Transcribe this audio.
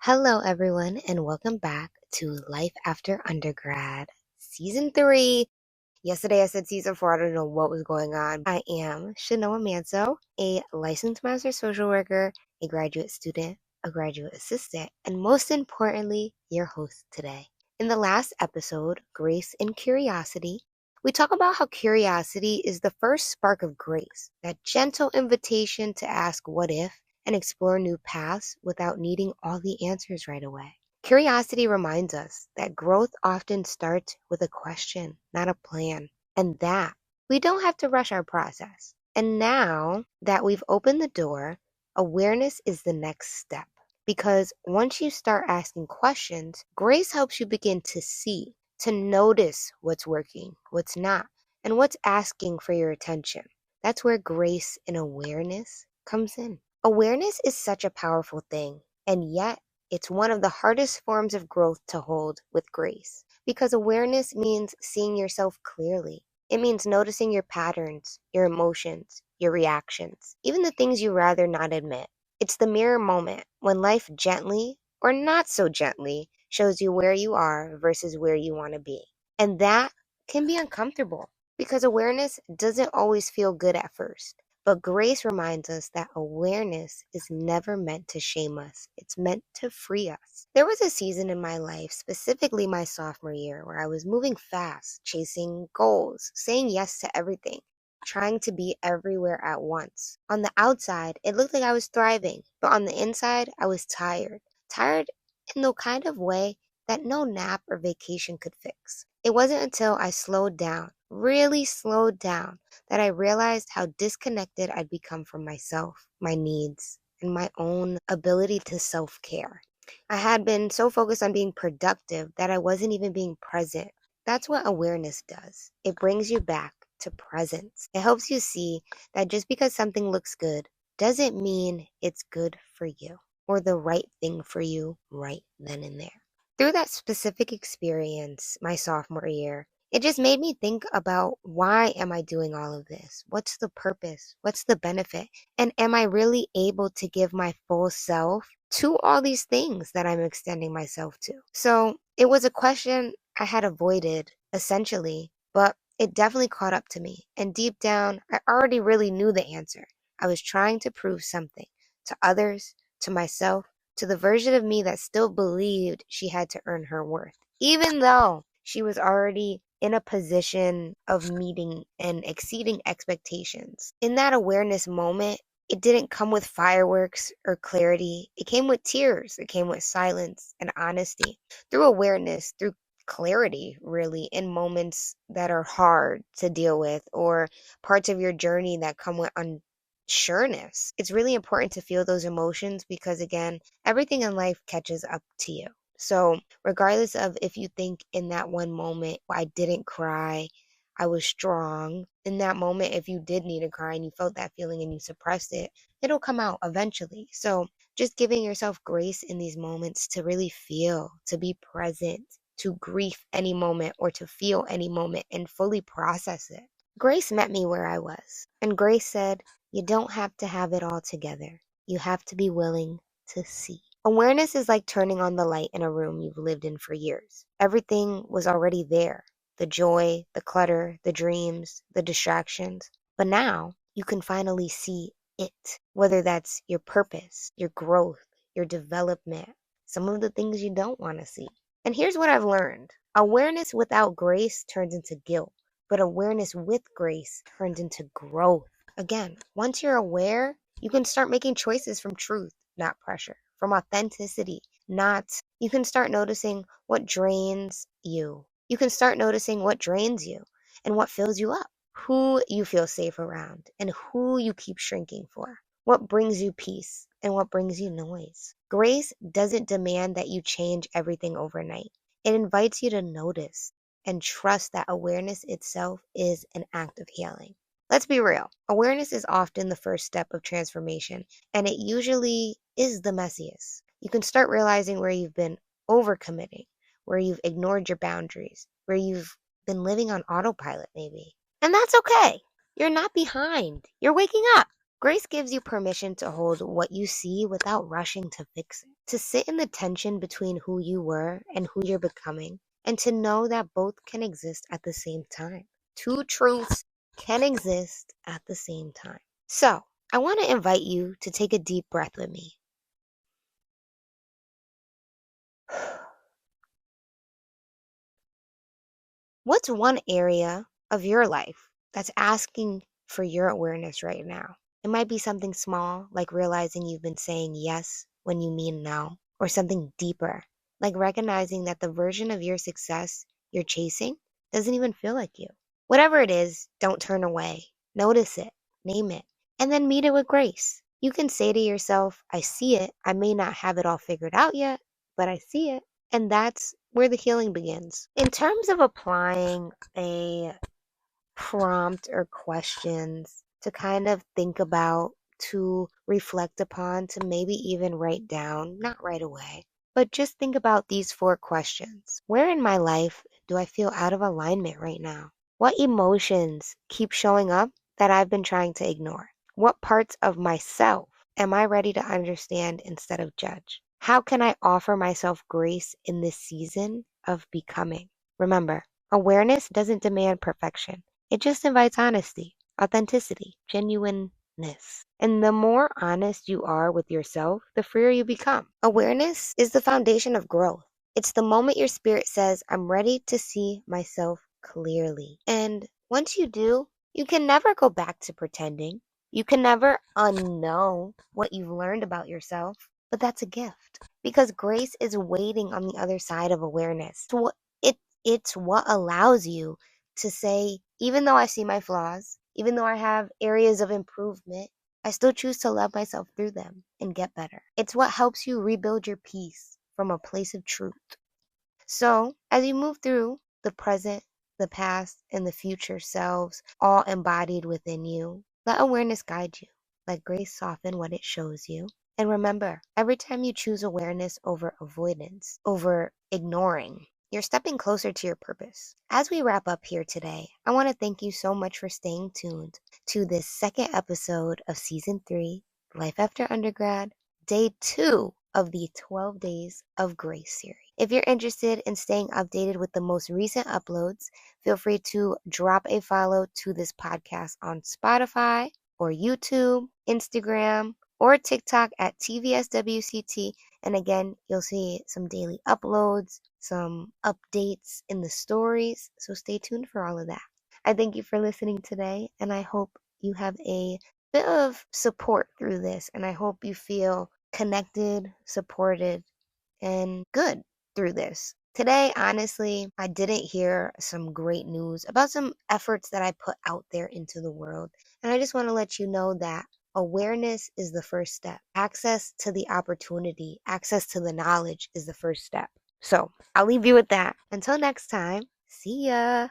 Hello, everyone, and welcome back to Life After Undergrad, Season 3. Yesterday I said Season 4, I don't know what was going on. I am Shanoa Manso, a licensed master social worker, a graduate student, a graduate assistant, and most importantly, your host today. In the last episode, Grace and Curiosity, we talk about how curiosity is the first spark of grace, that gentle invitation to ask what if and explore new paths without needing all the answers right away. Curiosity reminds us that growth often starts with a question, not a plan, and that we don't have to rush our process. And now that we've opened the door, awareness is the next step. Because once you start asking questions, grace helps you begin to see, to notice what's working, what's not, and what's asking for your attention. That's where grace and awareness comes in. Awareness is such a powerful thing, and yet it's one of the hardest forms of growth to hold with grace. Because awareness means seeing yourself clearly. It means noticing your patterns, your emotions, your reactions, even the things you rather not admit. It's the mirror moment when life gently, or not so gently, shows you where you are versus where you want to be. And that can be uncomfortable because awareness doesn't always feel good at first. But grace reminds us that awareness is never meant to shame us. It's meant to free us. There was a season in my life, specifically my sophomore year, where I was moving fast, chasing goals, saying yes to everything, trying to be everywhere at once. On the outside, it looked like I was thriving, but on the inside, I was tired. Tired in the kind of way that no nap or vacation could fix. It wasn't until I slowed down, really slowed down, that I realized how disconnected I'd become from myself, my needs, and my own ability to self-care. I had been so focused on being productive that I wasn't even being present. That's what awareness does. It brings you back to presence. It helps you see that just because something looks good doesn't mean it's good for you or the right thing for you right then and there. Through that specific experience, my sophomore year, it just made me think about, why am I doing all of this? What's the purpose? What's the benefit? And am I really able to give my full self to all these things that I'm extending myself to? So it was a question I had avoided, essentially, but it definitely caught up to me. And deep down, I already really knew the answer. I was trying to prove something to others, to myself, to the version of me that still believed she had to earn her worth, even though she was already in a position of meeting and exceeding expectations. In that awareness moment, it didn't come with fireworks or clarity. It came with tears. It came with silence and honesty. Through awareness, through clarity, really, in moments that are hard to deal with, or parts of your journey that come with unsureness. It's really important to feel those emotions because, again, everything in life catches up to you. So, regardless of if you think in that one moment, I didn't cry, I was strong. In that moment, if you did need to cry and you felt that feeling and you suppressed it, it'll come out eventually. So, just giving yourself grace in these moments to really feel, to be present, to grieve any moment or to feel any moment and fully process it. Grace met me where I was, and Grace said, "You don't have to have it all together. You have to be willing to see." Awareness is like turning on the light in a room you've lived in for years. Everything was already there: the joy, the clutter, the dreams, the distractions. But now you can finally see it, whether that's your purpose, your growth, your development, some of the things you don't want to see. And here's what I've learned: awareness without grace turns into guilt, but awareness with grace turns into growth. Again, once you're aware, you can start making choices from truth, not pressure, from authenticity, not, you can start noticing what drains you. You can start noticing what drains you and what fills you up, who you feel safe around and who you keep shrinking for, what brings you peace and what brings you noise. Grace doesn't demand that you change everything overnight. It invites you to notice and trust that awareness itself is an act of healing. Let's be real. Awareness is often the first step of transformation, and it usually is the messiest. You can start realizing where you've been overcommitting, where you've ignored your boundaries, where you've been living on autopilot, maybe. And that's okay. You're not behind. You're waking up. Grace gives you permission to hold what you see without rushing to fix it, to sit in the tension between who you were and who you're becoming, and to know that both can exist at the same time. Two truths can exist at the same time. So, I want to invite you to take a deep breath with me. What's one area of your life that's asking for your awareness right now? It might be something small, like realizing you've been saying yes when you mean no, or something deeper, like recognizing that the version of your success you're chasing doesn't even feel like you. Whatever it is, don't turn away. Notice it, name it, and then meet it with grace. You can say to yourself, I see it. I may not have it all figured out yet, but I see it. And that's where the healing begins. In terms of applying a prompt or questions to kind of think about, to reflect upon, to maybe even write down, not right away, but just think about these 4 questions. Where in my life do I feel out of alignment right now? What emotions keep showing up that I've been trying to ignore? What parts of myself am I ready to understand instead of judge? How can I offer myself grace in this season of becoming? Remember, awareness doesn't demand perfection. It just invites honesty, authenticity, genuineness. And the more honest you are with yourself, the freer you become. Awareness is the foundation of growth. It's the moment your spirit says, I'm ready to see myself clearly. And once you do, you can never go back to pretending. You can never unknow what you've learned about yourself. But that's a gift because grace is waiting on the other side of awareness. It's what allows you to say, even though I see my flaws, even though I have areas of improvement, I still choose to love myself through them and get better. It's what helps you rebuild your peace from a place of truth. So, as you move through the present, the past, and the future selves, all embodied within you, let awareness guide you. Let grace soften what it shows you. And remember, every time you choose awareness over avoidance, over ignoring, you're stepping closer to your purpose. As we wrap up here today, I want to thank you so much for staying tuned to this second episode of Season 3, Life After Undergrad, Day 2 of the 12 Days of Grace series. If you're interested in staying updated with the most recent uploads, feel free to drop a follow to this podcast on Spotify or YouTube, Instagram, or TikTok at TVSWCT. And again, you'll see some daily uploads, some updates in the stories. So stay tuned for all of that. I thank you for listening today, and I hope you have a bit of support through this, and I hope you feel connected, supported, and good through this. Today, honestly, I didn't hear some great news about some efforts that I put out there into the world. And I just want to let you know that awareness is the first step. Access to the opportunity, access to the knowledge is the first step. So I'll leave you with that. Until next time, see ya.